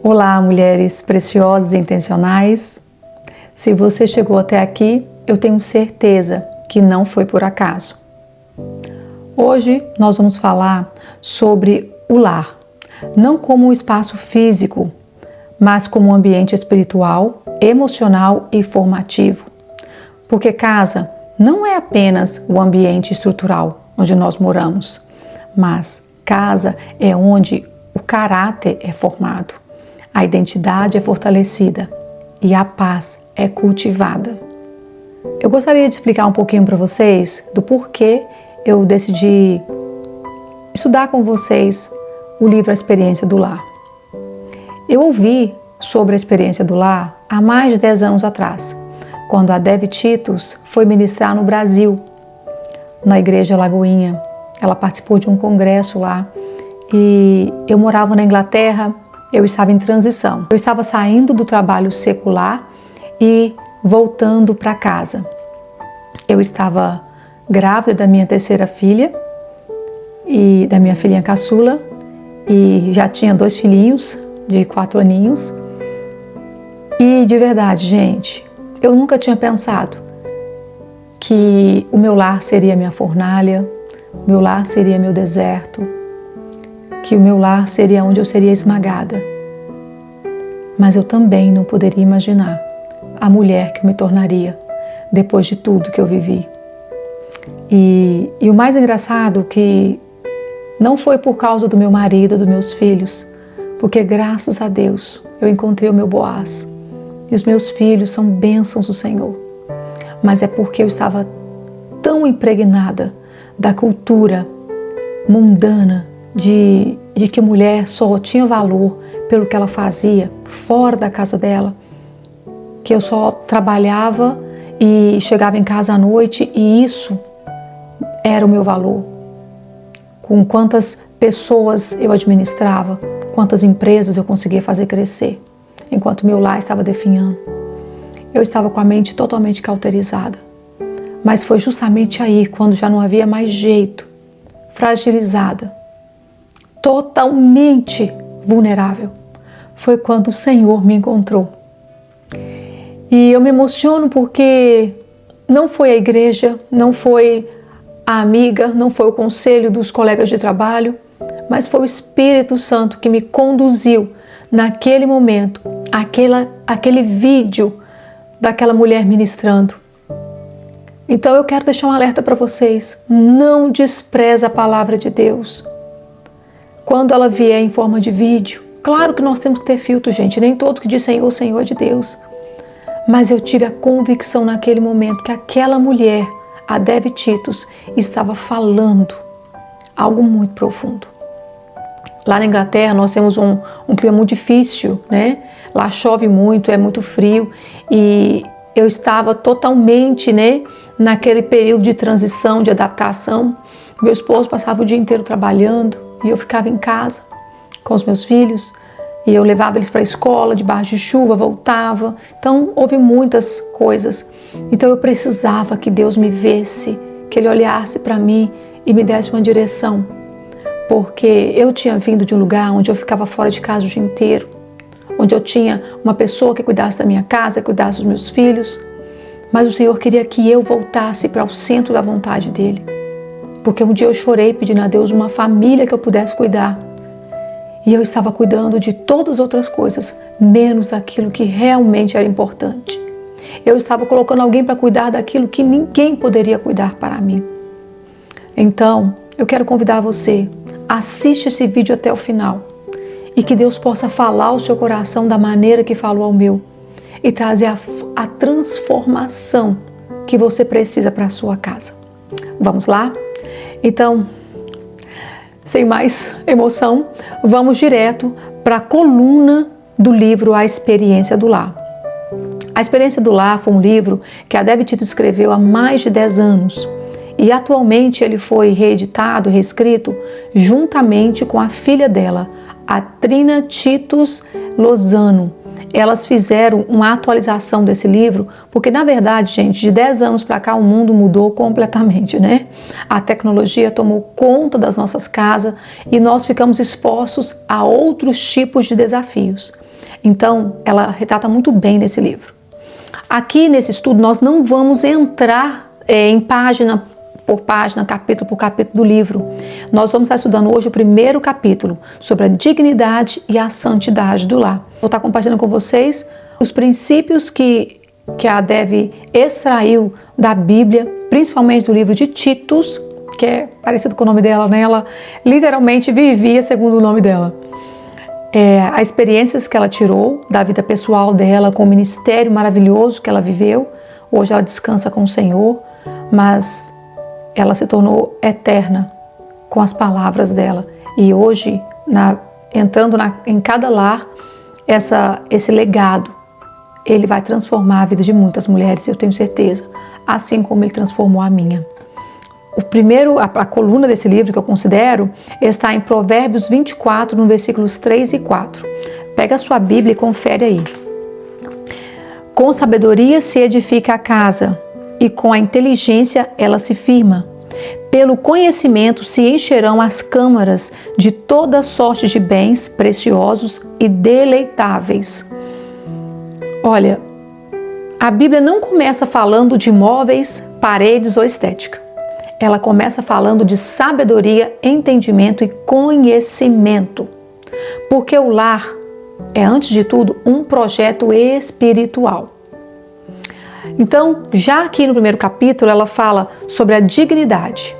Olá, mulheres preciosas e intencionais. Se você chegou até aqui, eu tenho certeza que não foi por acaso. Hoje nós vamos falar sobre o lar, não como um espaço físico, mas como um ambiente espiritual, emocional e formativo. Porque casa não é apenas o ambiente estrutural onde nós moramos, mas casa é onde o caráter é formado, a identidade é fortalecida e a paz é cultivada. Eu gostaria de explicar um pouquinho para vocês do porquê eu decidi estudar com vocês o livro A Experiência do Lar. Eu ouvi sobre a experiência do lar há mais de 10 anos atrás, quando a Dev Titus foi ministrar no Brasil, na Igreja Lagoinha. Ela participou de um congresso lá e eu morava na Inglaterra, eu estava em transição. Eu estava saindo do trabalho secular e voltando para casa. Eu estava grávida da minha terceira filha e da minha filhinha caçula e já tinha 2 filhinhos de 4 aninhos. E de verdade, gente, eu nunca tinha pensado que o meu lar seria minha fornalha, meu lar seria meu deserto, que o meu lar seria onde eu seria esmagada. Mas eu também não poderia imaginar a mulher que eu me tornaria depois de tudo que eu vivi. E o mais engraçado que não foi por causa do meu marido, dos meus filhos, porque graças a Deus eu encontrei o meu Boaz e os meus filhos são bênçãos do Senhor. Mas é porque eu estava tão impregnada da cultura mundana de que mulher só tinha valor pelo que ela fazia fora da casa dela, que eu só trabalhava e chegava em casa à noite e isso era o meu valor. Com quantas pessoas eu administrava, quantas empresas eu conseguia fazer crescer, enquanto meu lar estava definhando. Eu estava com a mente totalmente cauterizada. Mas foi justamente aí, quando já não havia mais jeito, fragilizada, totalmente vulnerável, foi quando o Senhor me encontrou. E eu me emociono porque não foi a igreja, não foi a amiga, não foi o conselho dos colegas de trabalho, mas foi o Espírito Santo que me conduziu naquele momento, aquele vídeo daquela mulher ministrando. Então eu quero deixar um alerta para vocês, não despreza a palavra de Deus. Quando ela vier em forma de vídeo, claro que nós temos que ter filtro, gente, nem todo que diz Senhor, Senhor é de Deus. Mas eu tive a convicção naquele momento que aquela mulher, a Dev Titus, estava falando algo muito profundo. Lá na Inglaterra nós temos um clima muito difícil, né? Lá chove muito, é muito frio e eu estava totalmente, né, naquele período de transição, de adaptação. Meu esposo passava o dia inteiro trabalhando e eu ficava em casa com os meus filhos e eu levava eles para a escola debaixo de chuva, voltava. Então houve muitas coisas. Então eu precisava que Deus me visse, que Ele olhasse para mim e me desse uma direção. Porque eu tinha vindo de um lugar onde eu ficava fora de casa o dia inteiro, onde eu tinha uma pessoa que cuidasse da minha casa, que cuidasse dos meus filhos, mas o Senhor queria que eu voltasse para o centro da vontade dEle, porque um dia eu chorei pedindo a Deus uma família que eu pudesse cuidar, e eu estava cuidando de todas as outras coisas, menos daquilo que realmente era importante. Eu estava colocando alguém para cuidar daquilo que ninguém poderia cuidar para mim. Então, eu quero convidar você, assiste esse vídeo até o final e que Deus possa falar ao seu coração da maneira que falou ao meu e trazer a transformação que você precisa para a sua casa. Vamos lá? Então, sem mais emoção, vamos direto para a coluna do livro A Experiência do Lar. A Experiência do Lar foi um livro que a Dev Titus escreveu há mais de 10 anos. E atualmente ele foi reeditado, reescrito, juntamente com a filha dela, a Trina Titus Lozano. Elas fizeram uma atualização desse livro, porque na verdade, gente, de 10 anos para cá o mundo mudou completamente, né? A tecnologia tomou conta das nossas casas e nós ficamos expostos a outros tipos de desafios. Então, ela retrata muito bem nesse livro. Aqui nesse estudo nós não vamos entrar em página por página, capítulo por capítulo do livro. Nós vamos estar estudando hoje o primeiro capítulo sobre a dignidade e a santidade do lar. Vou estar compartilhando com vocês os princípios que a Debbie extraiu da Bíblia, principalmente do livro de Titus, que é parecido com o nome dela, né? Ela literalmente vivia segundo o nome dela. As experiências que ela tirou da vida pessoal dela, com o ministério maravilhoso que ela viveu. Hoje ela descansa com o Senhor, mas ela se tornou eterna com as palavras dela. E hoje, entrando em cada lar, esse legado, ele vai transformar a vida de muitas mulheres, eu tenho certeza, assim como ele transformou a minha. A coluna desse livro que eu considero está em Provérbios 24, no versículos 3 e 4. Pega a sua Bíblia e confere aí. Com sabedoria se edifica a casa, e com a inteligência ela se firma. Pelo conhecimento se encherão as câmaras de toda sorte de bens preciosos e deleitáveis. Olha, a Bíblia não começa falando de móveis, paredes ou estética. Ela começa falando de sabedoria, entendimento e conhecimento. Porque o lar é, antes de tudo, um projeto espiritual. Então, já aqui no primeiro capítulo, ela fala sobre a dignidade.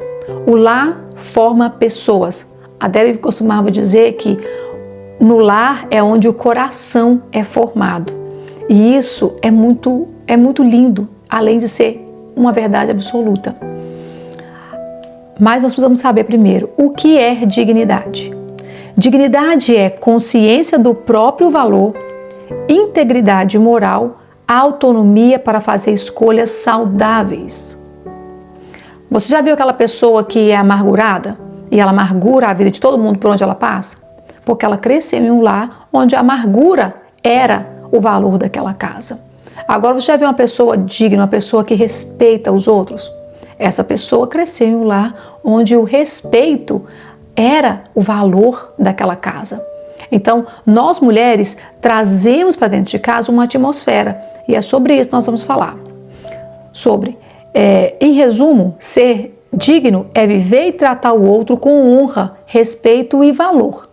O lar forma pessoas. A Debbie costumava dizer que no lar é onde o coração é formado. E isso é muito lindo, além de ser uma verdade absoluta. Mas nós precisamos saber primeiro o que é dignidade. Dignidade é consciência do próprio valor, integridade moral, autonomia para fazer escolhas saudáveis. Você já viu aquela pessoa que é amargurada e ela amargura a vida de todo mundo por onde ela passa? Porque ela cresceu em um lar onde a amargura era o valor daquela casa. Agora você já viu uma pessoa digna, uma pessoa que respeita os outros? Essa pessoa cresceu em um lar onde o respeito era o valor daquela casa. Então, nós mulheres trazemos para dentro de casa uma atmosfera e é sobre isso que nós vamos falar. Em resumo, ser digno é viver e tratar o outro com honra, respeito e valor.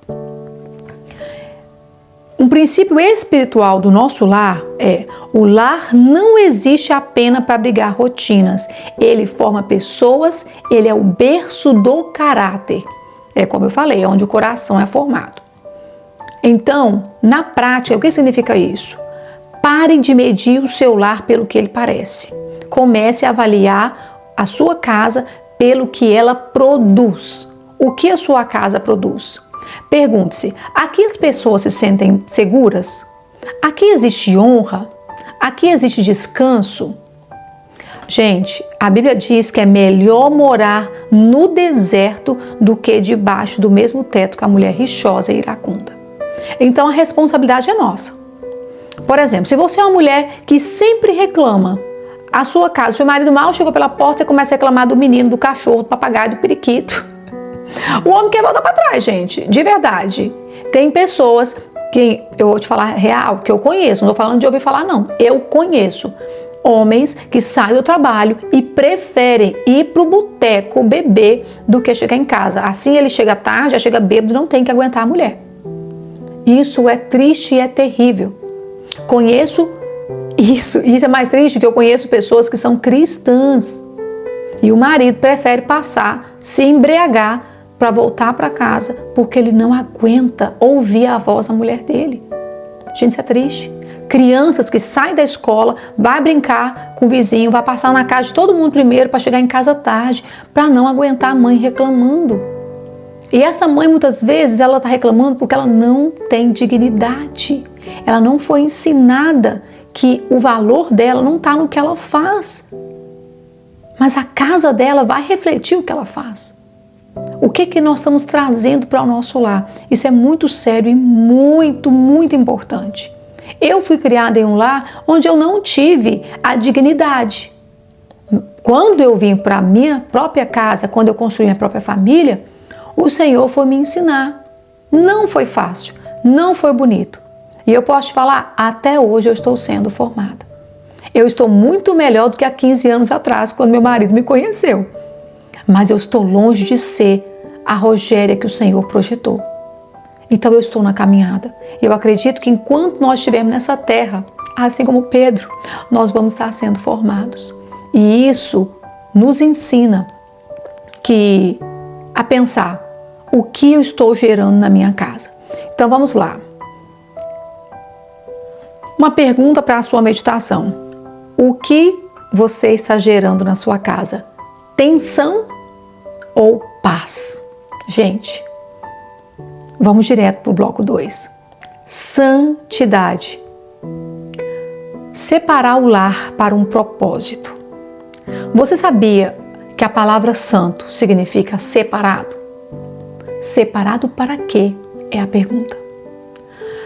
Um princípio espiritual do nosso lar é: o lar não existe apenas para abrigar rotinas. Ele forma pessoas, ele é o berço do caráter. É como eu falei, é onde o coração é formado. Então, na prática, o que significa isso? Pare de medir o seu lar pelo que ele parece. Comece a avaliar a sua casa pelo que ela produz. O que a sua casa produz? Pergunte-se: aqui as pessoas se sentem seguras? Aqui existe honra? Aqui existe descanso? Gente, a Bíblia diz que é melhor morar no deserto do que debaixo do mesmo teto que a mulher rixosa e iracunda. Então a responsabilidade é nossa. Por exemplo, se você é uma mulher que sempre reclama, a sua casa, seu marido mal chegou pela porta e começa a reclamar do menino, do cachorro, do papagaio, do periquito. O homem quer voltar para trás, gente, de verdade. Tem pessoas que, eu vou te falar real, que eu conheço, não estou falando de ouvir falar não, eu conheço homens que saem do trabalho e preferem ir para o boteco beber do que chegar em casa. Assim ele chega tarde, já chega bêbado e não tem que aguentar a mulher. Isso é triste e é terrível. Conheço isso é mais triste, que eu conheço pessoas que são cristãs e o marido prefere se embriagar para voltar para casa porque ele não aguenta ouvir a voz da mulher dele. Gente, isso é triste. Crianças que saem da escola, vai brincar com o vizinho, vai passar na casa de todo mundo primeiro para chegar em casa tarde, para não aguentar a mãe reclamando. E essa mãe, muitas vezes, ela está reclamando porque ela não tem dignidade. Ela não foi ensinada que o valor dela não está no que ela faz. Mas a casa dela vai refletir o que ela faz. O que nós estamos trazendo para o nosso lar? Isso é muito sério e muito, muito importante. Eu fui criada em um lar onde eu não tive a dignidade. Quando eu vim para a minha própria casa, quando eu construí minha própria família, o Senhor foi me ensinar. Não foi fácil, não foi bonito. E eu posso te falar, até hoje eu estou sendo formada. Eu estou muito melhor do que há 15 anos atrás, quando meu marido me conheceu. Mas eu estou longe de ser a Rogéria que o Senhor projetou. Então eu estou na caminhada. Eu acredito que enquanto nós estivermos nessa terra, assim como Pedro, nós vamos estar sendo formados. E isso nos ensina a pensar o que eu estou gerando na minha casa. Então vamos lá. Uma pergunta para a sua meditação. O que você está gerando na sua casa? Tensão ou paz? Gente, vamos direto para o bloco 2. Santidade. Separar o lar para um propósito. Você sabia que a palavra santo significa separado? Separado para quê? É a pergunta.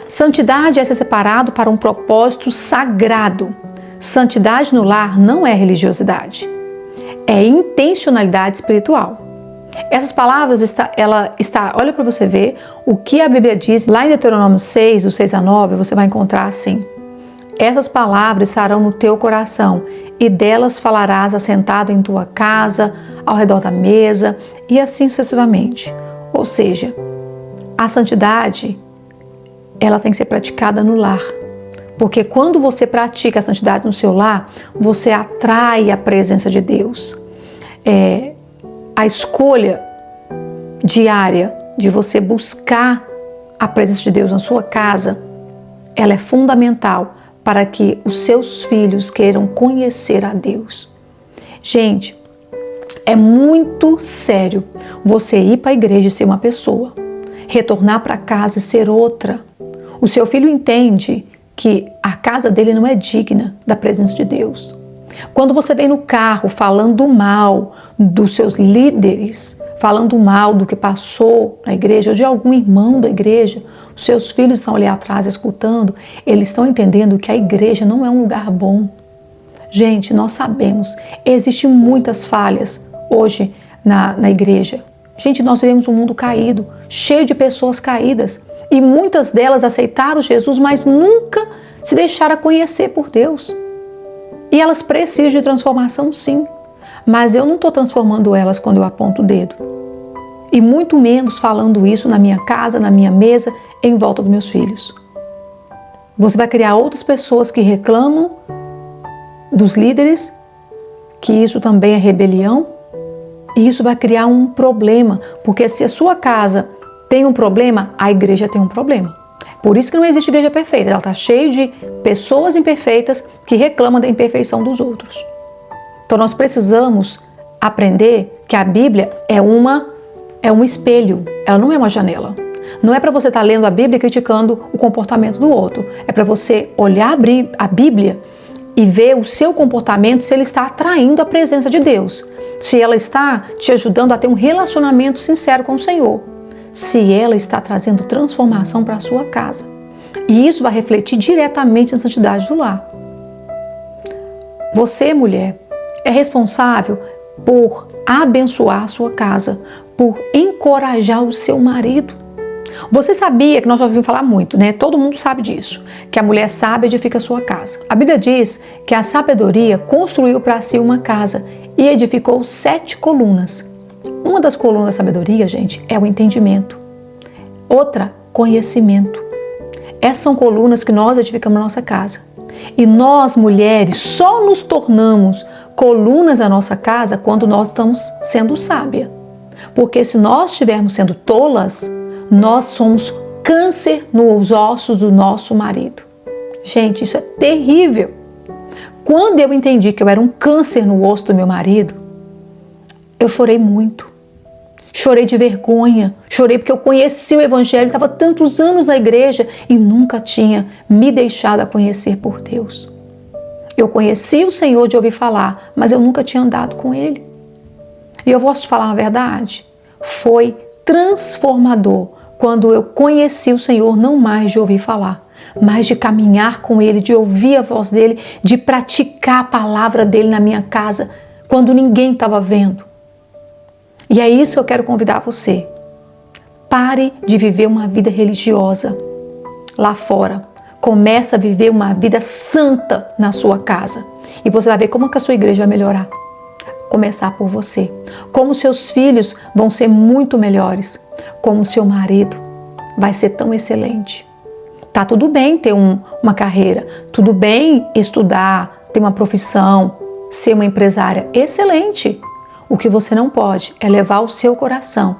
Santidade é ser separado para um propósito sagrado. Santidade no lar não é religiosidade, é intencionalidade espiritual. Essas palavras, olha para você ver o que a Bíblia diz lá em Deuteronômio 6, do 6 a 9, você vai encontrar assim: essas palavras estarão no teu coração, e delas falarás assentado em tua casa, ao redor da mesa, e assim sucessivamente. Ou seja, a santidade, ela tem que ser praticada no lar. Porque quando você pratica a santidade no seu lar, você atrai a presença de Deus. A escolha diária de você buscar a presença de Deus na sua casa, ela é fundamental para que os seus filhos queiram conhecer a Deus. Gente, é muito sério você ir para a igreja e ser uma pessoa, retornar para casa e ser outra. O seu filho entende que a casa dele não é digna da presença de Deus. Quando você vem no carro falando mal dos seus líderes, falando mal do que passou na igreja ou de algum irmão da igreja, os seus filhos estão ali atrás escutando, eles estão entendendo que a igreja não é um lugar bom. Gente, nós sabemos, existem muitas falhas hoje na igreja. Gente, nós vivemos um mundo caído, cheio de pessoas caídas. E muitas delas aceitaram Jesus, mas nunca se deixaram conhecer por Deus. E elas precisam de transformação, sim. Mas eu não estou transformando elas quando eu aponto o dedo. E muito menos falando isso na minha casa, na minha mesa, em volta dos meus filhos. Você vai criar outras pessoas que reclamam dos líderes, que isso também é rebelião. E isso vai criar um problema, porque se a sua casa tem um problema, a igreja tem um problema. Por isso que não existe igreja perfeita. Ela está cheia de pessoas imperfeitas que reclamam da imperfeição dos outros. Então nós precisamos aprender que a Bíblia é um espelho. Ela não é uma janela. Não é para você estar lendo a Bíblia e criticando o comportamento do outro. É para você olhar a Bíblia e ver o seu comportamento, se ele está atraindo a presença de Deus. Se ela está te ajudando a ter um relacionamento sincero com o Senhor. Se ela está trazendo transformação para a sua casa. E isso vai refletir diretamente na santidade do lar. Você, mulher, é responsável por abençoar a sua casa, por encorajar o seu marido. Você sabia, que nós já ouvimos falar muito, né? Todo mundo sabe disso, que a mulher sábia edifica a sua casa. A Bíblia diz que a sabedoria construiu para si uma casa e edificou 7 colunas. Uma das colunas da sabedoria, gente, é o entendimento. Outra, conhecimento. Essas são colunas que nós edificamos na nossa casa. E nós, mulheres, só nos tornamos colunas da nossa casa quando nós estamos sendo sábia. Porque se nós estivermos sendo tolas, nós somos câncer nos ossos do nosso marido. Gente, isso é terrível. Quando eu entendi que eu era um câncer no osso do meu marido, eu chorei muito. Chorei de vergonha, chorei porque eu conheci o Evangelho, estava tantos anos na igreja e nunca tinha me deixado a conhecer por Deus. Eu conheci o Senhor de ouvir falar, mas eu nunca tinha andado com Ele. E eu posso te falar a verdade, foi transformador quando eu conheci o Senhor, não mais de ouvir falar, mas de caminhar com Ele, de ouvir a voz dEle, de praticar a palavra dEle na minha casa, quando ninguém estava vendo. E é isso que eu quero convidar você. Pare de viver uma vida religiosa lá fora. Começa a viver uma vida santa na sua casa. E você vai ver como que a sua igreja vai melhorar. Começar por você. Como seus filhos vão ser muito melhores. Como seu marido vai ser tão excelente. Tá tudo bem ter uma carreira. Tudo bem estudar, ter uma profissão, ser uma empresária. Excelente. O que você não pode é levar o seu coração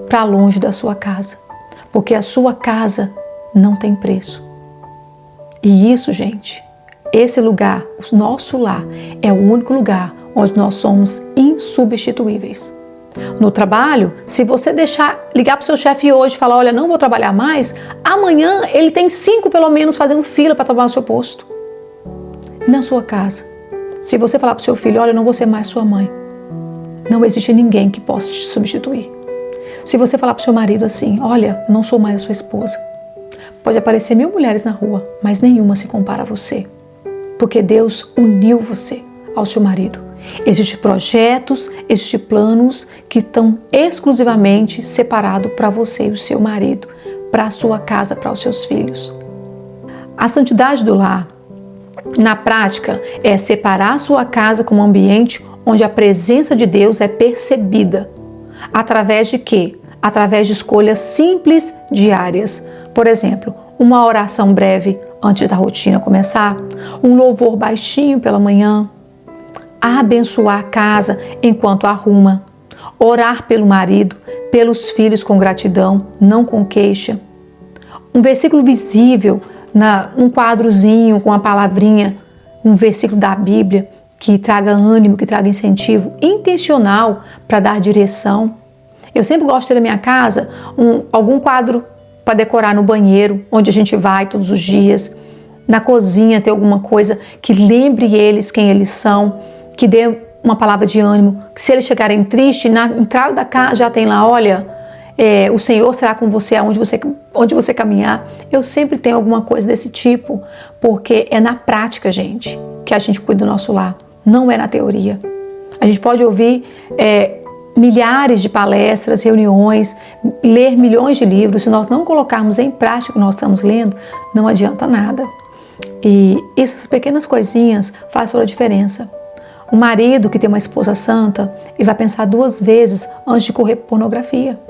para longe da sua casa. Porque a sua casa não tem preço. E isso, gente, esse lugar, o nosso lar, é o único lugar onde nós somos insubstituíveis. No trabalho, se você ligar para o seu chefe hoje e falar, olha, não vou trabalhar mais, amanhã ele tem 5 pelo menos fazendo fila para tomar o seu posto. E na sua casa, se você falar para o seu filho, olha, eu não vou ser mais sua mãe, não existe ninguém que possa te substituir. Se você falar para o seu marido assim, olha, eu não sou mais a sua esposa, pode aparecer 1000 mulheres na rua, mas nenhuma se compara a você. Porque Deus uniu você ao seu marido. Existem projetos, existem planos que estão exclusivamente separados para você e o seu marido, para a sua casa, para os seus filhos. A santidade do lar, na prática, é separar a sua casa como um ambiente onde a presença de Deus é percebida. Através de quê? Através de escolhas simples diárias. Por exemplo, uma oração breve antes da rotina começar, um louvor baixinho pela manhã, abençoar a casa enquanto arruma, orar pelo marido, pelos filhos com gratidão, não com queixa. Um versículo visível, um quadrozinho com uma palavrinha, um versículo da Bíblia que traga ânimo, que traga incentivo, intencional para dar direção. Eu sempre gosto de ter na minha casa algum quadro para decorar no banheiro, onde a gente vai todos os dias. Na cozinha ter alguma coisa que lembre eles quem eles são, que dê uma palavra de ânimo, que se eles chegarem tristes, na entrada da casa já tem lá, olha, o Senhor será com você onde você caminhar. Eu sempre tenho alguma coisa desse tipo, porque é na prática, gente, que a gente cuida do nosso lar, não é na teoria. A gente pode ouvir milhares de palestras, reuniões, ler milhões de livros, se nós não colocarmos em prática o que nós estamos lendo, não adianta nada. E essas pequenas coisinhas fazem toda a diferença. O marido que tem uma esposa santa, ele vai pensar 2 vezes antes de correr por pornografia.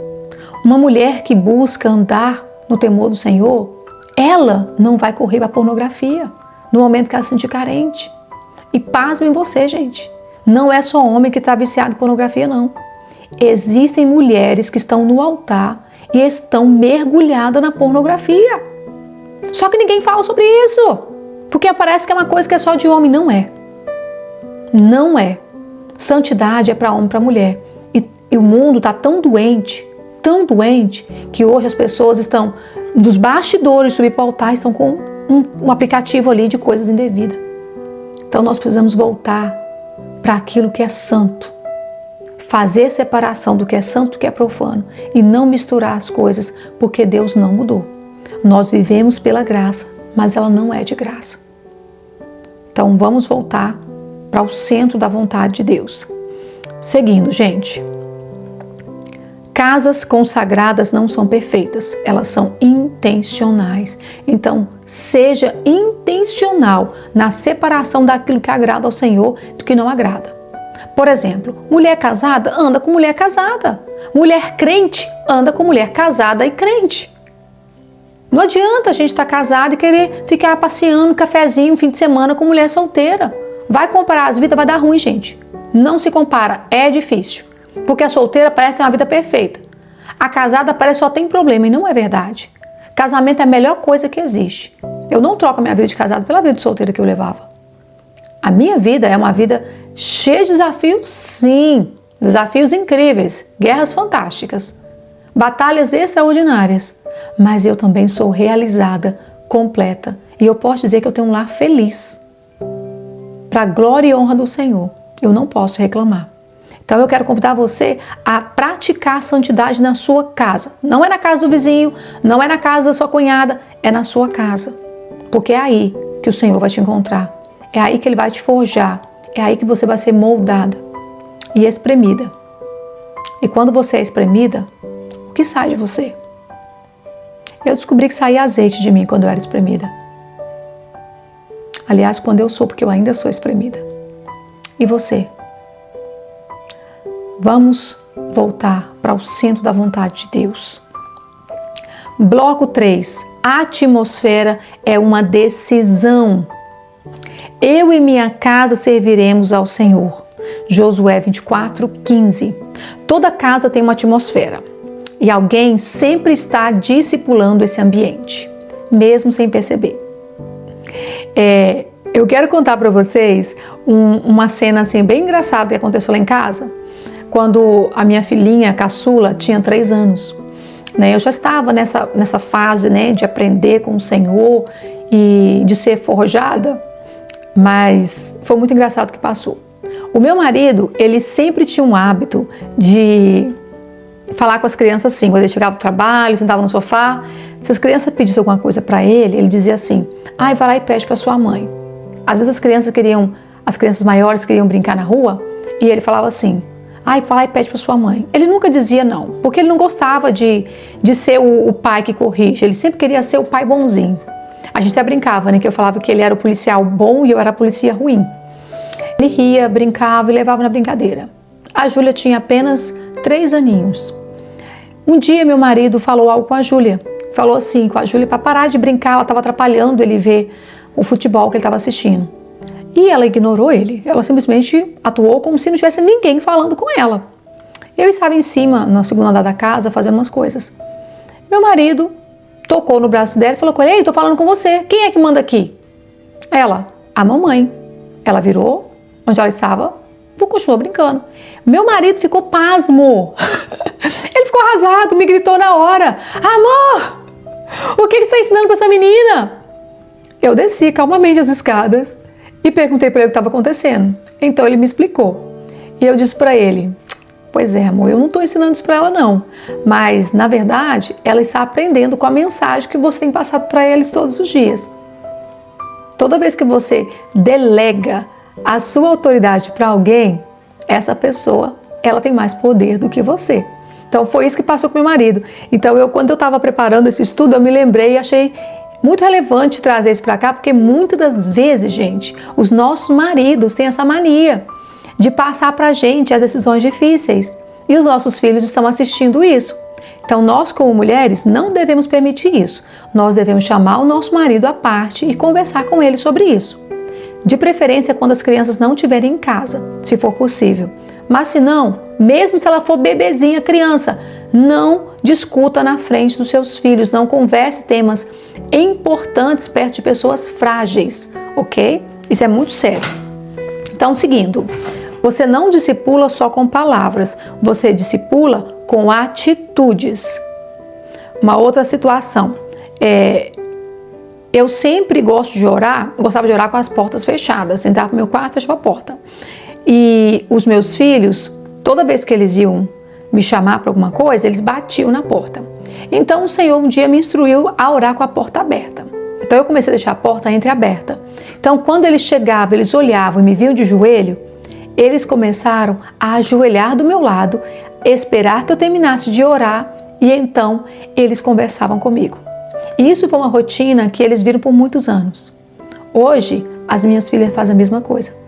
Uma mulher que busca andar no temor do Senhor, ela não vai correr para pornografia no momento que ela se sentir carente. E pasmem em você, gente. Não é só homem que está viciado em pornografia, não. Existem mulheres que estão no altar e estão mergulhadas na pornografia. Só que ninguém fala sobre isso, porque parece que é uma coisa que é só de homem. Não é. Não é. Santidade é para homem e para mulher. E o mundo está tão doente, que hoje as pessoas estão, dos bastidores, subir para o altar, estão com um aplicativo ali de coisas indevidas. Então nós precisamos voltar para aquilo que é santo. Fazer separação do que é santo e do que é profano. E não misturar as coisas, porque Deus não mudou. Nós vivemos pela graça, mas ela não é de graça. Então vamos voltar para o centro da vontade de Deus. Seguindo, gente. Casas consagradas não são perfeitas, elas são intencionais. Então, seja intencional na separação daquilo que agrada ao Senhor do que não agrada. Por exemplo, mulher casada anda com mulher casada. Mulher crente anda com mulher casada e crente. Não adianta a gente estar casado e querer ficar passeando, cafezinho, fim de semana com mulher solteira. Vai comparar as vidas, vai dar ruim, gente. Não se compara, é difícil. Porque a solteira parece ter uma vida perfeita. A casada parece só tem problema, e não é verdade. Casamento é a melhor coisa que existe. Eu não troco a minha vida de casada pela vida de solteira que eu levava. A minha vida é uma vida cheia de desafios, sim. Desafios incríveis, guerras fantásticas, batalhas extraordinárias. Mas eu também sou realizada, completa. E eu posso dizer que eu tenho um lar feliz. Para a glória e honra do Senhor. Eu não posso reclamar. Então eu quero convidar você a praticar a santidade na sua casa. Não é na casa do vizinho, não é na casa da sua cunhada, é na sua casa. Porque é aí que o Senhor vai te encontrar. É aí que Ele vai te forjar. É aí que você vai ser moldada e espremida. E quando você é espremida, o que sai de você? Eu descobri que saía azeite de mim quando eu era espremida. Aliás, quando eu sou, porque eu ainda sou espremida. E você? Vamos voltar para o centro da vontade de Deus. Bloco 3. A atmosfera é uma decisão. Eu e minha casa serviremos ao Senhor. Josué 24:15. Toda casa tem uma atmosfera e alguém sempre está discipulando esse ambiente, mesmo sem perceber. Eu quero contar para vocês uma cena assim bem engraçada que aconteceu lá em casa, quando a minha filhinha caçula tinha 3 anos. Eu já estava nessa fase, de aprender com o Senhor e de ser forjada, mas foi muito engraçado o que passou. O meu marido, ele sempre tinha um hábito de falar com as crianças assim, quando ele chegava do trabalho, sentava no sofá, se as crianças pedissem alguma coisa para ele dizia assim: vai lá e pede para sua mãe. Às vezes as crianças maiores queriam brincar na rua e ele falava assim: vai lá e pede para sua mãe. Ele nunca dizia não, porque ele não gostava de ser o pai que corrige, ele sempre queria ser o pai bonzinho. A gente até brincava, que eu falava que ele era o policial bom e eu era a polícia ruim. Ele ria, brincava e levava na brincadeira. A Júlia tinha apenas 3 aninhos. Um dia meu marido falou algo com a Júlia. Falou assim com a Júlia para parar de brincar, ela estava atrapalhando ele ver o futebol que ele estava assistindo. E ela ignorou ele. Ela simplesmente atuou como se não tivesse ninguém falando com ela. Eu estava em cima, no segundo andar da casa, fazendo umas coisas. Meu marido tocou no braço dela e falou com ele: ei, tô falando com você. Quem é que manda aqui? Ela: a mamãe. Ela virou onde ela estava e continuou brincando. Meu marido ficou pasmo. Ele ficou arrasado, me gritou na hora: amor, o que você está ensinando para essa menina? Eu desci calmamente as escadas e perguntei para ele o que estava acontecendo. Então ele me explicou. E eu disse para ele: pois é, amor, eu não estou ensinando isso para ela não. Mas, na verdade, ela está aprendendo com a mensagem que você tem passado para eles todos os dias. Toda vez que você delega a sua autoridade para alguém, essa pessoa, ela tem mais poder do que você. Então foi isso que passou com meu marido. Então quando eu estava preparando esse estudo, eu me lembrei e achei muito relevante trazer isso para cá, porque muitas das vezes, gente, os nossos maridos têm essa mania de passar para a gente as decisões difíceis. E os nossos filhos estão assistindo isso. Então nós, como mulheres, não devemos permitir isso. Nós devemos chamar o nosso marido à parte e conversar com ele sobre isso. De preferência quando as crianças não estiverem em casa, se for possível. Mas se não, mesmo se ela for bebezinha, criança, não discuta na frente dos seus filhos, não converse temas importantes perto de pessoas frágeis, ok? Isso é muito sério. Então, seguindo, você não discipula só com palavras, você discipula com atitudes. Uma outra situação, eu sempre gostava de orar com as portas fechadas, entrava pro meu quarto, fechava a porta. E os meus filhos, toda vez que eles iam me chamar para alguma coisa, eles batiam na porta. Então o Senhor um dia me instruiu a orar com a porta aberta. Então eu comecei a deixar a porta entreaberta. Então quando eles chegavam, eles olhavam e me viam de joelho, eles começaram a ajoelhar do meu lado, esperar que eu terminasse de orar e então eles conversavam comigo. E isso foi uma rotina que eles viram por muitos anos. Hoje, as minhas filhas fazem a mesma coisa.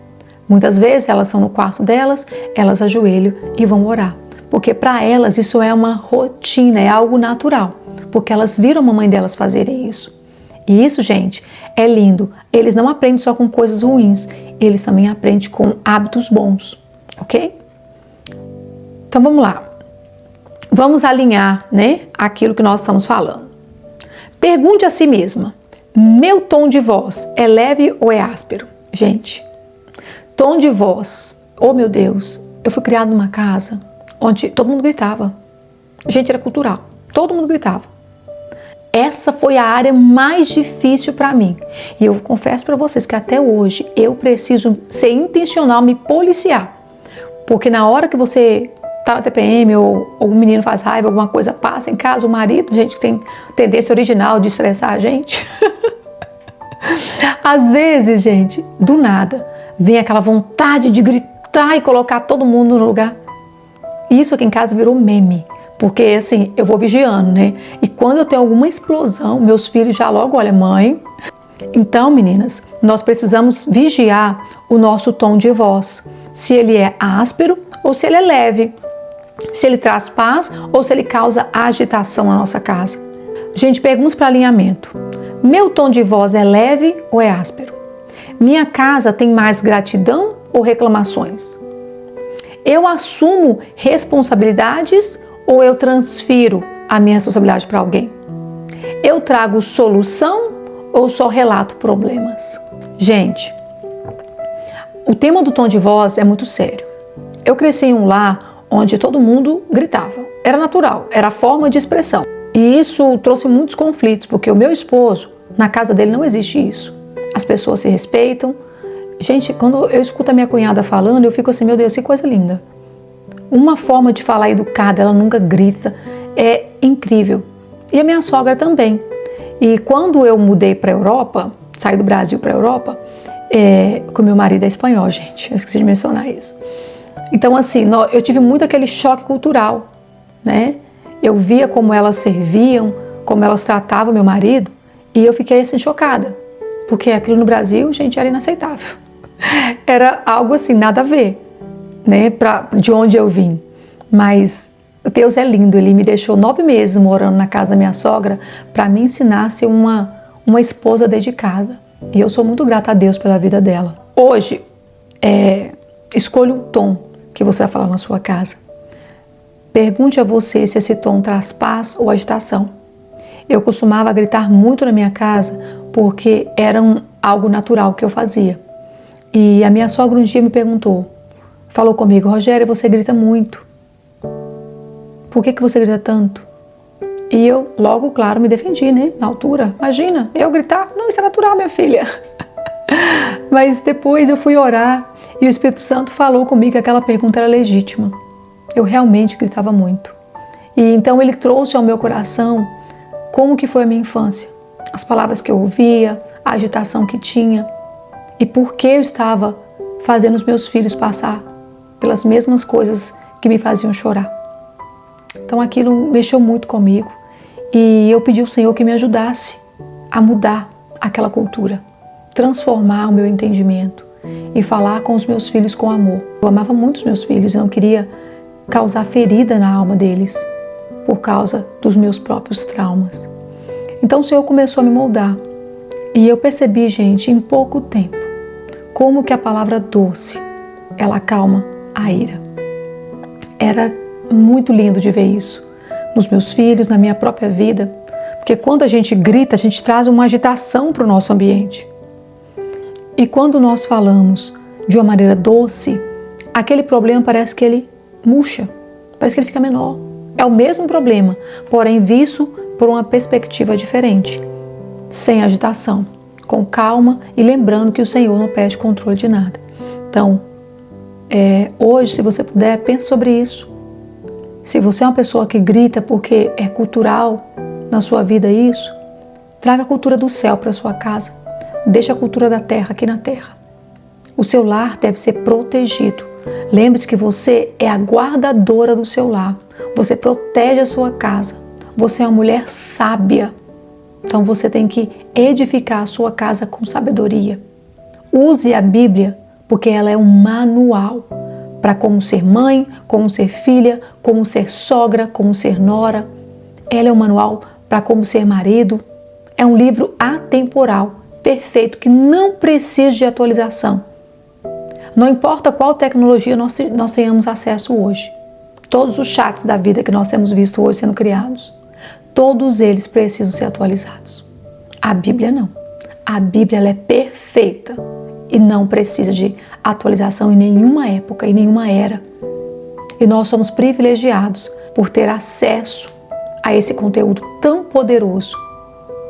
Muitas vezes elas estão no quarto delas, elas ajoelham e vão orar. Porque para elas isso é uma rotina, é algo natural. Porque elas viram a mamãe delas fazerem isso. E isso, gente, é lindo. Eles não aprendem só com coisas ruins, eles também aprendem com hábitos bons, ok? Então vamos lá. Vamos alinhar, aquilo que nós estamos falando. Pergunte a si mesma: meu tom de voz é leve ou é áspero? Gente, tom de voz, oh meu Deus, eu fui criada numa casa onde todo mundo gritava. Gente, era cultural, todo mundo gritava. Essa foi a área mais difícil para mim. E eu confesso para vocês que até hoje eu preciso ser intencional, me policiar. Porque na hora que você tá na TPM ou o menino faz raiva, alguma coisa passa em casa, o marido, gente, tem tendência original de estressar a gente. Às vezes, gente, do nada, vem aquela vontade de gritar e colocar todo mundo no lugar. Isso aqui em casa virou meme. Porque assim, eu vou vigiando, E quando eu tenho alguma explosão, meus filhos já logo olham: mãe, Então, meninas, nós precisamos vigiar o nosso tom de voz, se ele é áspero ou se ele é leve, se ele traz paz ou se ele causa agitação na nossa casa. Gente, perguntas para alinhamento. Meu tom de voz é leve ou é áspero? Minha casa tem mais gratidão ou reclamações? Eu assumo responsabilidades ou eu transfiro a minha responsabilidade para alguém? Eu trago solução ou só relato problemas? Gente, o tema do tom de voz é muito sério. Eu cresci em um lar onde todo mundo gritava. Era natural, era a forma de expressão. E isso trouxe muitos conflitos, porque o meu esposo, na casa dele não existe isso. As pessoas se respeitam. Gente, quando eu escuto a minha cunhada falando, eu fico assim, meu Deus, que coisa linda. Uma forma de falar educada, ela nunca grita, é incrível. E a minha sogra também. E quando eu mudei para a Europa, saí do Brasil para a Europa, com meu marido é espanhol, gente, eu esqueci de mencionar isso. Então, assim, eu tive muito aquele choque cultural, né? Eu via como elas serviam, como elas tratavam meu marido, e eu fiquei assim chocada, porque aquilo no Brasil, gente, era inaceitável. Era algo assim, nada a ver, né, de onde eu vim. Mas Deus é lindo, Ele me deixou 9 meses morando na casa da minha sogra para me ensinar a ser uma esposa dedicada. E eu sou muito grata a Deus pela vida dela. Hoje, escolha o tom que você vai falar na sua casa. Pergunte a você se esse tom traz paz ou agitação. Eu costumava gritar muito na minha casa porque era algo natural que eu fazia. E a minha sogra um dia me perguntou, falou comigo, Rogéria, você grita muito. Por que você grita tanto? E eu, logo, claro, me defendi, né? Na altura. Imagina, eu gritar? Não, isso é natural, minha filha. Mas depois eu fui orar e o Espírito Santo falou comigo que aquela pergunta era legítima. Eu realmente gritava muito. E então Ele trouxe ao meu coração como que foi a minha infância. As palavras que eu ouvia, a agitação que tinha. E por que eu estava fazendo os meus filhos passar pelas mesmas coisas que me faziam chorar. Então aquilo mexeu muito comigo e eu pedi ao Senhor que me ajudasse a mudar aquela cultura, transformar o meu entendimento e falar com os meus filhos com amor. Eu amava muito os meus filhos e não queria causar ferida na alma deles por causa dos meus próprios traumas. Então o Senhor começou a me moldar e eu percebi, gente, em pouco tempo, como que a palavra doce, ela acalma a ira. Era muito lindo de ver isso nos meus filhos, na minha própria vida, porque quando a gente grita, a gente traz uma agitação para o nosso ambiente. E quando nós falamos de uma maneira doce, aquele problema parece que ele murcha, parece que ele fica menor. É o mesmo problema, porém visto por uma perspectiva diferente, sem agitação, com calma e lembrando que o Senhor não perde controle de nada. Então, hoje, se você puder, pense sobre isso. Se você é uma pessoa que grita porque é cultural na sua vida isso, traga a cultura do céu para a sua casa. Deixa a cultura da terra aqui na terra. O seu lar deve ser protegido. Lembre-se que você é a guardadora do seu lar. Você protege a sua casa. Você é uma mulher sábia. Então você tem que edificar a sua casa com sabedoria. Use a Bíblia porque ela é um manual para como ser mãe, como ser filha, como ser sogra, como ser nora. Ela é um manual para como ser marido. É um livro atemporal, perfeito, que não precisa de atualização. Não importa qual tecnologia nós tenhamos acesso hoje. Todos os chats da vida que nós temos visto hoje sendo criados, todos eles precisam ser atualizados. A Bíblia não. A Bíblia ela é perfeita e não precisa de atualização em nenhuma época, em nenhuma era. E nós somos privilegiados por ter acesso a esse conteúdo tão poderoso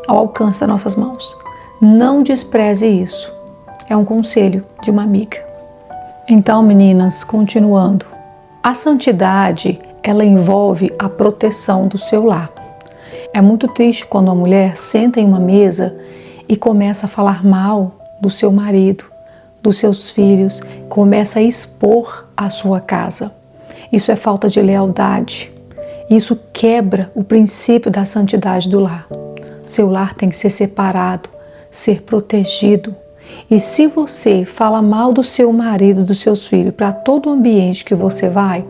ao alcance das nossas mãos. Não despreze isso. É um conselho de uma amiga. Então, meninas, continuando. A santidade, ela envolve a proteção do seu lar. É muito triste quando a mulher senta em uma mesa e começa a falar mal do seu marido, dos seus filhos, começa a expor a sua casa. Isso é falta de lealdade. Isso quebra o princípio da santidade do lar. Seu lar tem que ser separado, ser protegido. E se você fala mal do seu marido, dos seus filhos, para todo o ambiente que você vai,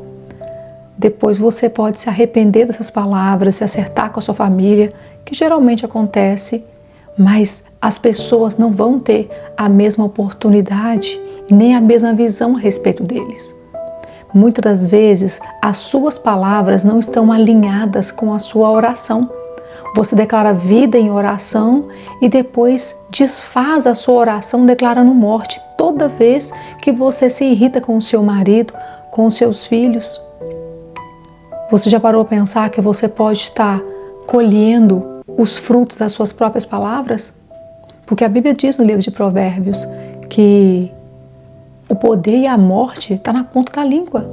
depois você pode se arrepender dessas palavras, se acertar com a sua família, que geralmente acontece, mas as pessoas não vão ter a mesma oportunidade e nem a mesma visão a respeito deles. Muitas das vezes, as suas palavras não estão alinhadas com a sua oração. Você declara vida em oração e depois desfaz a sua oração declarando morte toda vez que você se irrita com o seu marido, com os seus filhos. Você já parou a pensar que você pode estar colhendo os frutos das suas próprias palavras? Porque a Bíblia diz no livro de Provérbios que o poder e a morte está na ponta da língua.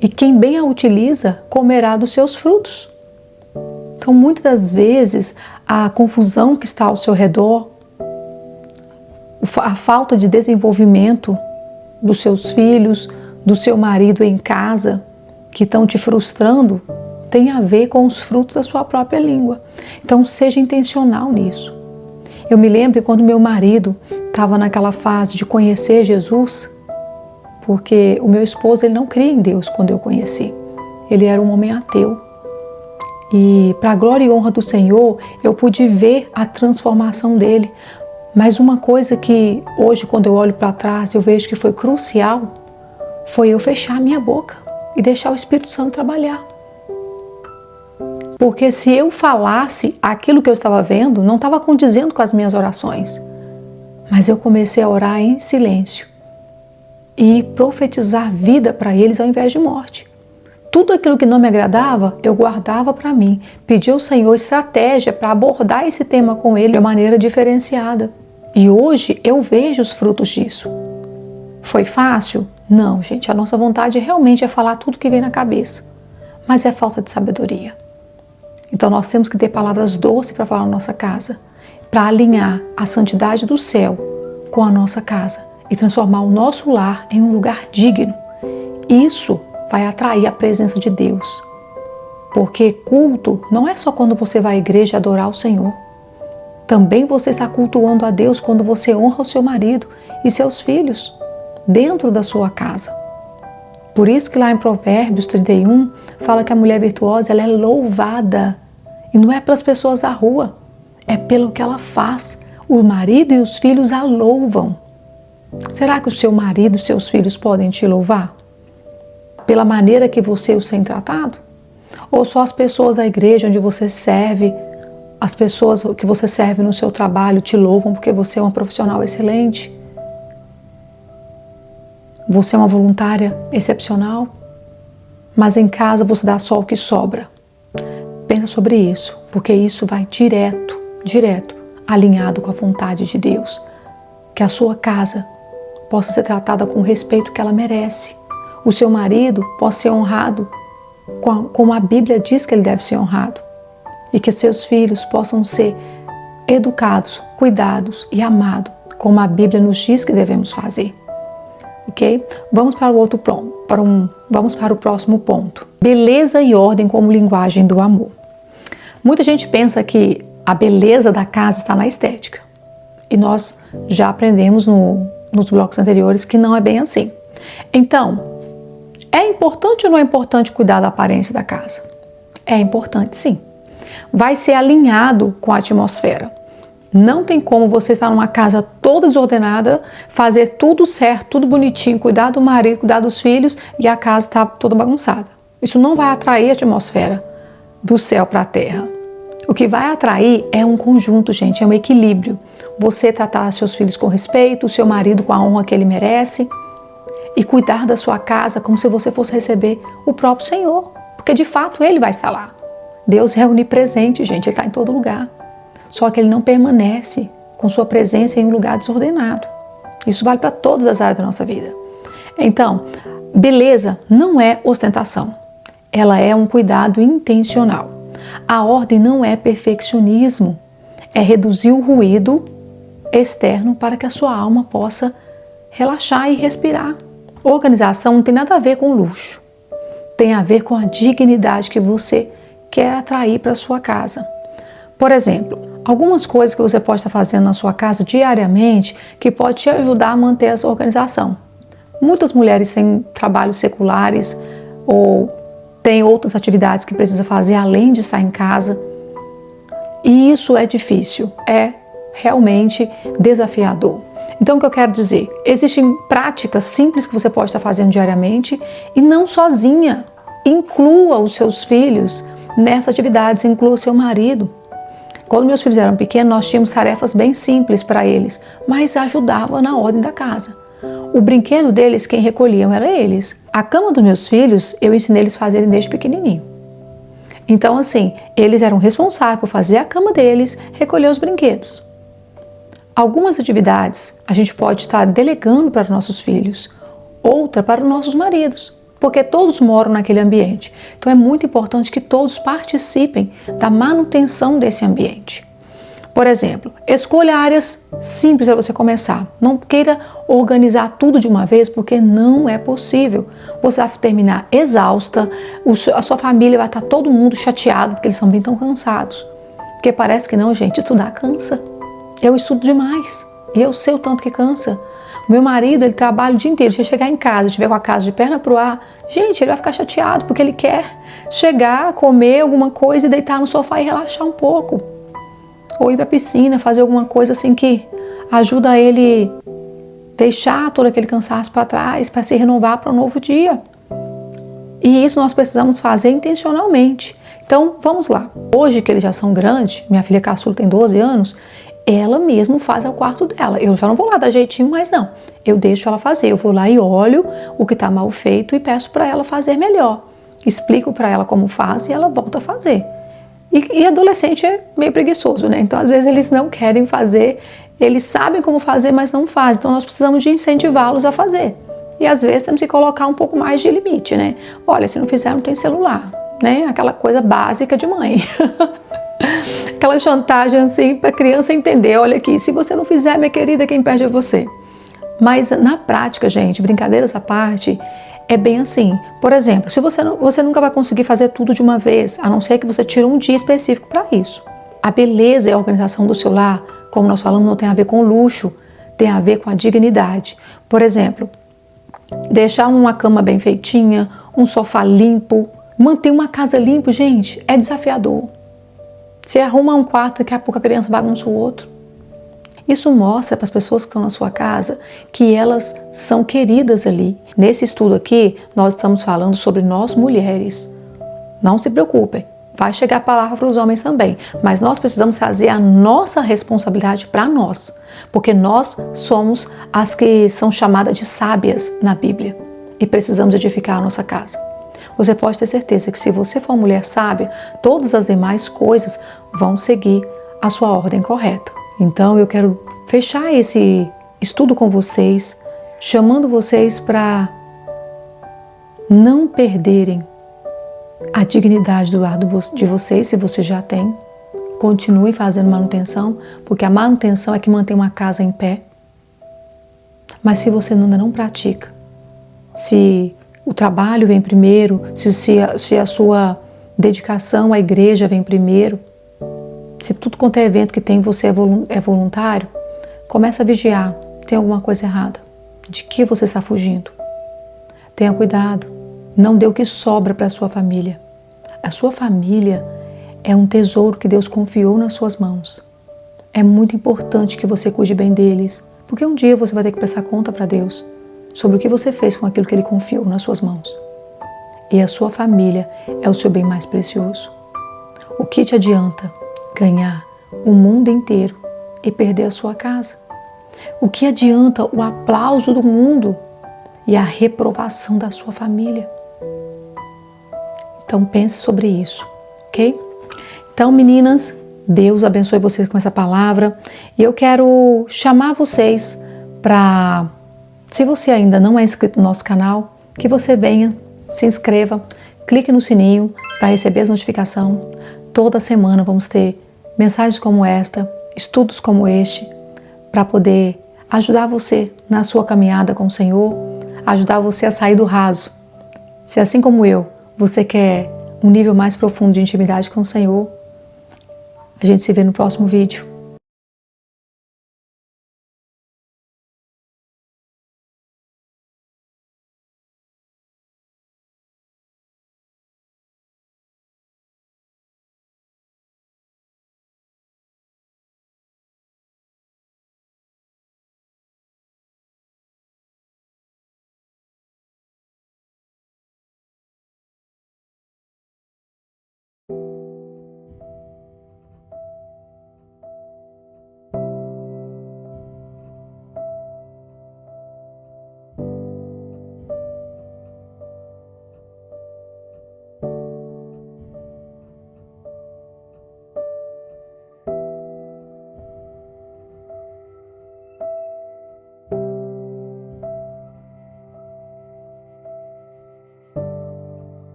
E quem bem a utiliza comerá dos seus frutos. Então, muitas das vezes, a confusão que está ao seu redor, a falta de desenvolvimento dos seus filhos, do seu marido em casa, que estão te frustrando, tem a ver com os frutos da sua própria língua. Então, seja intencional nisso. Eu me lembro que quando meu marido estava naquela fase de conhecer Jesus, porque o meu esposo ele não cria em Deus quando eu conheci. Ele era um homem ateu. E para a glória e honra do Senhor, eu pude ver a transformação dele. Mas uma coisa que hoje, quando eu olho para trás, eu vejo que foi crucial, foi eu fechar a minha boca e deixar o Espírito Santo trabalhar. Porque se eu falasse aquilo que eu estava vendo, não estava condizendo com as minhas orações. Mas eu comecei a orar em silêncio e profetizar vida para eles ao invés de morte. Tudo aquilo que não me agradava, eu guardava para mim. Pedi ao Senhor estratégia para abordar esse tema com Ele de maneira diferenciada. E hoje eu vejo os frutos disso. Foi fácil? Não, gente. A nossa vontade realmente é falar tudo que vem na cabeça. Mas é falta de sabedoria. Então nós temos que ter palavras doces para falar na nossa casa, para alinhar a santidade do céu com a nossa casa e transformar o nosso lar em um lugar digno. Isso vai atrair a presença de Deus. Porque culto não é só quando você vai à igreja adorar o Senhor. Também você está cultuando a Deus quando você honra o seu marido e seus filhos dentro da sua casa. Por isso que lá em Provérbios 31 fala que a mulher virtuosa ela é louvada. E não é pelas pessoas da rua, é pelo que ela faz. O marido e os filhos a louvam. Será que o seu marido e seus filhos podem te louvar? Pela maneira que você os tem tratado? Ou só as pessoas da igreja onde você serve, as pessoas que você serve no seu trabalho te louvam porque você é uma profissional excelente? Você é uma voluntária excepcional? Mas em casa você dá só o que sobra. Pensa sobre isso, porque isso vai direto, alinhado com a vontade de Deus. Que a sua casa possa ser tratada com o respeito que ela merece. O seu marido possa ser honrado como a Bíblia diz que ele deve ser honrado. E que os seus filhos possam ser educados, cuidados e amados, como a Bíblia nos diz que devemos fazer. Ok? Vamos para o próximo ponto. Beleza e ordem como linguagem do amor. Muita gente pensa que a beleza da casa está na estética. E nós já aprendemos nos blocos anteriores que não é bem assim. Então, é importante ou não é importante cuidar da aparência da casa? É importante, sim. Vai ser alinhado com a atmosfera. Não tem como você estar numa casa toda desordenada, fazer tudo certo, tudo bonitinho, cuidar do marido, cuidar dos filhos e a casa está toda bagunçada. Isso não vai atrair a atmosfera do céu para a terra. O que vai atrair é um conjunto, gente, é um equilíbrio. Você tratar seus filhos com respeito, o seu marido com a honra que ele merece e cuidar da sua casa como se você fosse receber o próprio Senhor, porque de fato Ele vai estar lá. Deus é onipresente, gente, Ele está em todo lugar. Só que Ele não permanece com sua presença em um lugar desordenado. Isso vale para todas as áreas da nossa vida. Então, beleza não é ostentação. Ela é um cuidado intencional. A ordem não é perfeccionismo. É reduzir o ruído externo para que a sua alma possa relaxar e respirar. Organização não tem nada a ver com luxo. Tem a ver com a dignidade que você quer atrair para a sua casa. Por exemplo, Algumas coisas que você pode estar fazendo na sua casa diariamente que pode te ajudar a manter essa organização. Muitas mulheres têm trabalhos seculares ou têm outras atividades que precisa fazer além de estar em casa. E isso é difícil, é realmente desafiador. Então, o que eu quero dizer? Existem práticas simples que você pode estar fazendo diariamente e não sozinha. Inclua os seus filhos nessas atividades, inclua o seu marido. Quando meus filhos eram pequenos, nós tínhamos tarefas bem simples para eles, mas ajudava na ordem da casa. O brinquedo deles, quem recolhiam era eles. A cama dos meus filhos, eu ensinei eles a fazerem desde pequenininho. Então, assim, eles eram responsáveis por fazer a cama deles, recolher os brinquedos. Algumas atividades a gente pode estar delegando para nossos filhos, outra para os nossos maridos, porque todos moram naquele ambiente. Então é muito importante que todos participem da manutenção desse ambiente. Por exemplo, escolha áreas simples para você começar. Não queira organizar tudo de uma vez, porque não é possível. Você vai terminar exausta, a sua família vai estar todo mundo chateado, porque eles são bem tão cansados. Porque parece que não, gente, estudar cansa. Eu estudo demais e eu sei o tanto que cansa. Meu marido, ele trabalha o dia inteiro. Se ele chegar em casa e estiver com a casa de perna pro ar, gente, ele vai ficar chateado porque ele quer chegar, comer alguma coisa e deitar no sofá e relaxar um pouco. Ou ir para a piscina, fazer alguma coisa assim que ajuda ele deixar todo aquele cansaço para trás, para se renovar para um novo dia. E isso nós precisamos fazer intencionalmente. Então, vamos lá. Hoje que eles já são grandes, minha filha caçula tem 12 anos, ela mesma faz o quarto dela. Eu já não vou lá dar jeitinho mais não. Eu deixo ela fazer. Eu vou lá e olho o que está mal feito e peço para ela fazer melhor. Explico para ela como faz e ela volta a fazer. E adolescente é meio preguiçoso, né? Então, às vezes, eles não querem fazer, eles sabem como fazer, mas não fazem. Então, nós precisamos de incentivá-los a fazer. E, às vezes, temos que colocar um pouco mais de limite, né? Olha, se não fizer, não tem celular, né? Aquela coisa básica de mãe. Aquela chantagem, assim, para a criança entender. Olha aqui, se você não fizer, minha querida, quem perde é você. Mas, na prática, gente, brincadeiras à parte, é bem assim. Por exemplo, se você nunca vai conseguir fazer tudo de uma vez, a não ser que você tire um dia específico para isso. A beleza e a organização do seu lar, como nós falamos, não tem a ver com luxo, tem a ver com a dignidade. Por exemplo, deixar uma cama bem feitinha, um sofá limpo, manter uma casa limpa, gente, é desafiador. Você arruma um quarto, daqui a pouco a criança bagunça o outro. Isso mostra para as pessoas que estão na sua casa que elas são queridas ali. Nesse estudo aqui, nós estamos falando sobre nós mulheres. Não se preocupem, vai chegar a palavra para os homens também. Mas nós precisamos fazer a nossa responsabilidade para nós. Porque nós somos as que são chamadas de sábias na Bíblia. E precisamos edificar a nossa casa. Você pode ter certeza que se você for uma mulher sábia, todas as demais coisas vão seguir a sua ordem correta. Então eu quero fechar esse estudo com vocês, chamando vocês para não perderem a dignidade do lar de vocês, se você já tem. Continue fazendo manutenção, porque a manutenção é que mantém uma casa em pé. Mas se você ainda não pratica, se o trabalho vem primeiro, se a sua dedicação à igreja vem primeiro, se tudo quanto é evento que tem você é voluntário, começa a vigiar. Tem alguma coisa errada? De que você está fugindo? Tenha cuidado. Não dê o que sobra para a sua família. A sua família é um tesouro que Deus confiou nas suas mãos. É muito importante que você cuide bem deles, porque um dia você vai ter que prestar conta para Deus sobre o que você fez com aquilo que Ele confiou nas suas mãos. E a sua família é o seu bem mais precioso. O que te adianta ganhar o mundo inteiro e perder a sua casa? O que adianta o aplauso do mundo e a reprovação da sua família? Então pense sobre isso, ok? Então, meninas, Deus abençoe vocês com essa palavra. E eu quero chamar vocês para, se você ainda não é inscrito no nosso canal, que você venha, se inscreva, clique no sininho para receber as notificações. Toda semana vamos ter mensagens como esta, estudos como este, para poder ajudar você na sua caminhada com o Senhor, ajudar você a sair do raso. Se assim como eu, você quer um nível mais profundo de intimidade com o Senhor, A gente se vê no próximo vídeo.